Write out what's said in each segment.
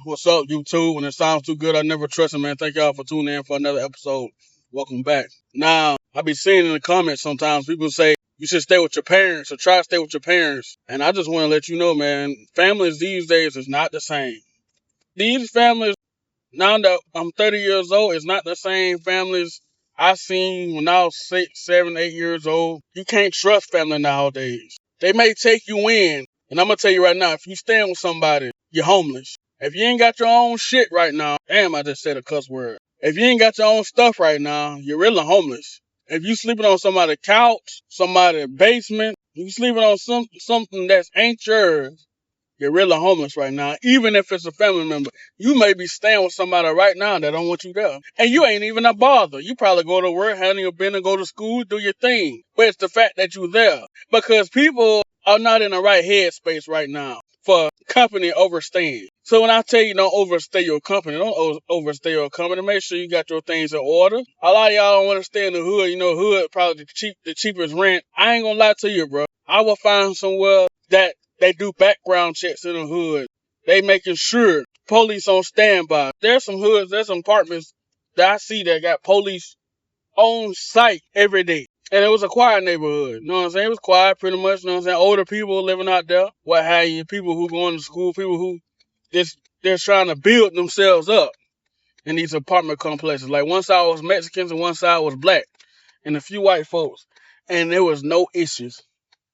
What's up, YouTube? When it sounds too good, I never trust it, man. Thank y'all for tuning in for another episode. Welcome back. Now, I be seeing in the comments sometimes people say you should stay with your parents or try to stay with your parents. And I just want to let you know, man, families these days is not the same. These families, now that I'm 30 years old, is not the same families I seen when I was 6, 7, 8 years old. You can't trust family nowadays. They may take you in, and I'm going to tell you right now, if you stand with somebody, you're homeless. If you ain't got your own shit right now, damn, I just said a cuss word. If you ain't got your own stuff right now, you're really homeless. If you sleeping on somebody's couch, somebody's basement, you sleeping on something that ain't yours, you're really homeless right now. Even if it's a family member, you may be staying with somebody right now that don't want you there. And you ain't even a bother. You probably go to work, handle your business, go to school, do your thing. But it's the fact that you're there. Because people are not in the right headspace right now for company overstaying. So when I tell you don't overstay your company, don't overstay your company. Make sure you got your things in order. A lot of y'all don't want to stay in the hood. You know, hood probably the cheapest rent. I ain't gonna lie to you, bro. I will find somewhere that they do background checks in the hood. They making sure police on standby. There's some hoods, there's some apartments that I see that got police on site every day. And it was a quiet neighborhood. You know what I'm saying? It was quiet pretty much. You know what I'm saying? Older people living out there. What have you? People who going to school. People who they're trying to build themselves up in these apartment complexes. Like one side was Mexicans and one side was black. And a few white folks. And there was no issues.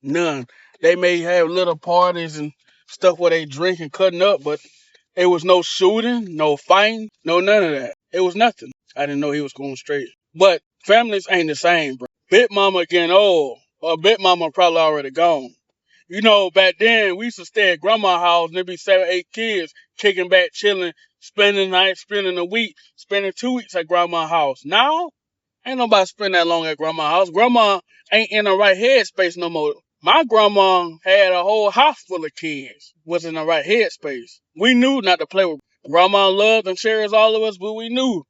None. They may have little parties and stuff where they drink and cutting up, but it was no shooting, no fighting, no none of that. It was nothing. I didn't know he was going straight. But families ain't the same, bro. Big mama getting old, or big mama probably already gone. You know, back then, we used to stay at grandma's house and there'd be 7, 8 kids kicking back, chilling, spending the night, spending the week, spending 2 weeks at grandma's house. Now, ain't nobody spend that long at grandma's house. Grandma ain't in the right headspace no more. My grandma had a whole house full of kids, was in the right headspace. We knew not to play with grandma loved and cherished all of us, but we knew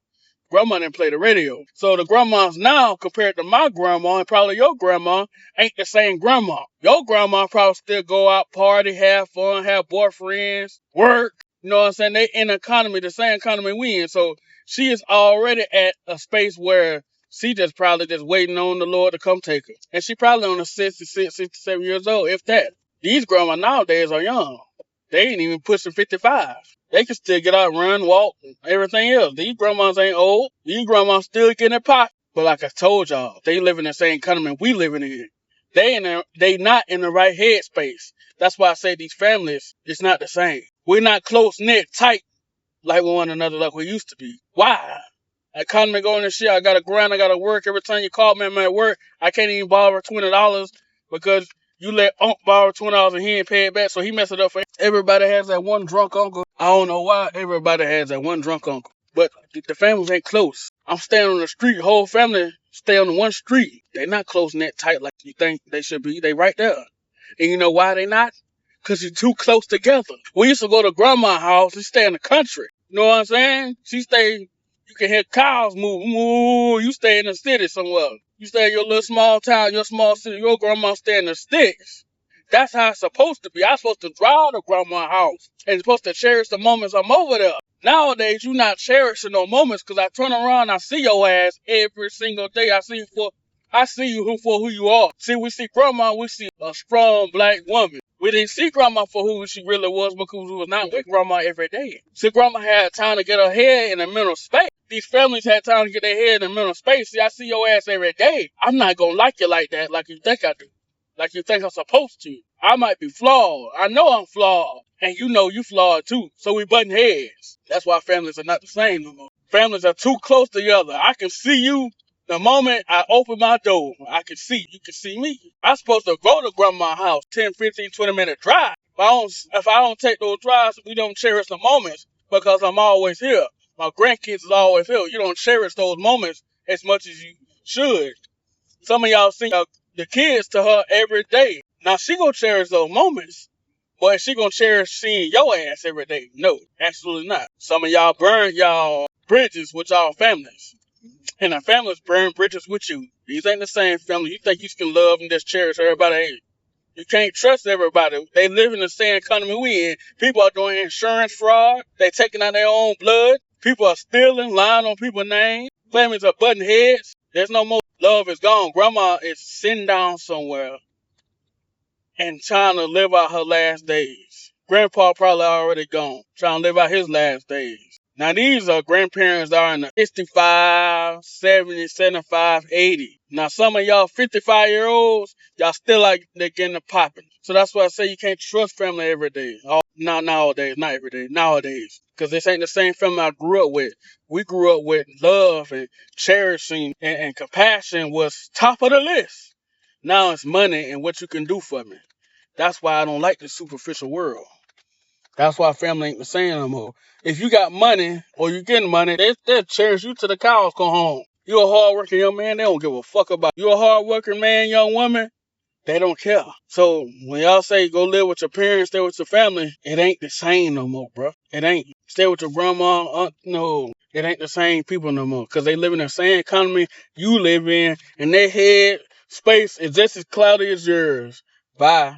grandma didn't play the radio. So the grandmas now, compared to my grandma and probably your grandma, ain't the same grandma. Your grandma probably still go out, party, have fun, have boyfriends, work. You know what I'm saying? They in the economy, the same economy we in. So she is already at a space where she just probably just waiting on the Lord to come take her. And she probably on the 66, 67 years old, if that. These grandmas nowadays are young. They ain't even pushing 55. They can still get out, run, walk, and everything else. These grandmas ain't old. These grandmas still getting their pot. But like I told y'all, they live in the same economy we living in. They not in the right headspace. That's why I say these families, it's not the same. We're not close-knit, tight like one another like we used to be. Why? Economy going to shit. I got to grind. I got to work. Every time you call me, I'm at work. I can't even borrow $20 because you let Unc borrow $20 and he ain't pay it back. So he messed it up for everybody. Has that one drunk uncle. I don't know why everybody has that one drunk uncle. But the families ain't close. I'm staying on the street. Whole family stay on the one street. They not close knit tight like you think they should be. They right there. And you know why they not? Because you're too close together. We used to go to grandma's house. She stay in the country. You know what I'm saying? She stay. You can hear cows move. Moo. You stay in the city somewhere. You stay in your little small town, your small city. Your grandma stay in the sticks. That's how it's supposed to be. I'm supposed to drive to grandma's house and supposed to cherish the moments I'm over there. Nowadays, you not cherishing no moments because I turn around, I see your ass every single day. I see you for who you are. See, we see grandma, we see a strong black woman. We didn't see grandma for who she really was because we was not with grandma every day. See, grandma had time to get her head in a mental space. These families had time to get their head in a mental space. See, I see your ass every day. I'm not going to like you like that, like you think I do. Like you think I'm supposed to. I might be flawed. I know I'm flawed. And you know you flawed too. So we button heads. That's why families are not the same no more. Families are too close together. I can see you the moment I open my door. I can see you. Can see me. I'm supposed to go to grandma's house 10, 15, 20-minute drive. If I don't take those drives, we don't cherish the moments because I'm always here. My grandkids is always here. You don't cherish those moments as much as you should. Some of y'all sing the kids to her every day. Now she gonna cherish those moments, but is she gonna cherish seeing your ass every day? No, absolutely not. Some of y'all burn y'all bridges with y'all families, and the families burn bridges with you. These ain't the same family. You think you can love and just cherish everybody? You can't trust everybody. They live in the same economy we in. People are doing insurance fraud. They taking out their own blood. People are stealing, lying on people's names. Families are butting heads. There's no more love is gone. Grandma is sitting down somewhere and trying to live out her last days. Grandpa probably already gone, trying to live out his last days. Now, these are grandparents that are in the 65, 70, 75, 80. Now, some of y'all 55-year-olds, y'all still like they're getting it popping. So that's why I say you can't trust family every day. Not nowadays, not every day, nowadays. Because this ain't the same family I grew up with. We grew up with love and cherishing and compassion was top of the list. Now it's money and what you can do for me. That's why I don't like the superficial world. That's why family ain't the same no more. If you got money or you getting money, they'll cherish you till the cows come home. You're a hard-working young man, they don't give a fuck about you. You're a hard-working man, young woman, they don't care. So when y'all say go live with your parents, stay with your family, it ain't the same no more, bro. It ain't. Stay with your grandma, aunt, no. It ain't the same people no more. Because they live in the same economy you live in, and their head space is just as cloudy as yours. Bye.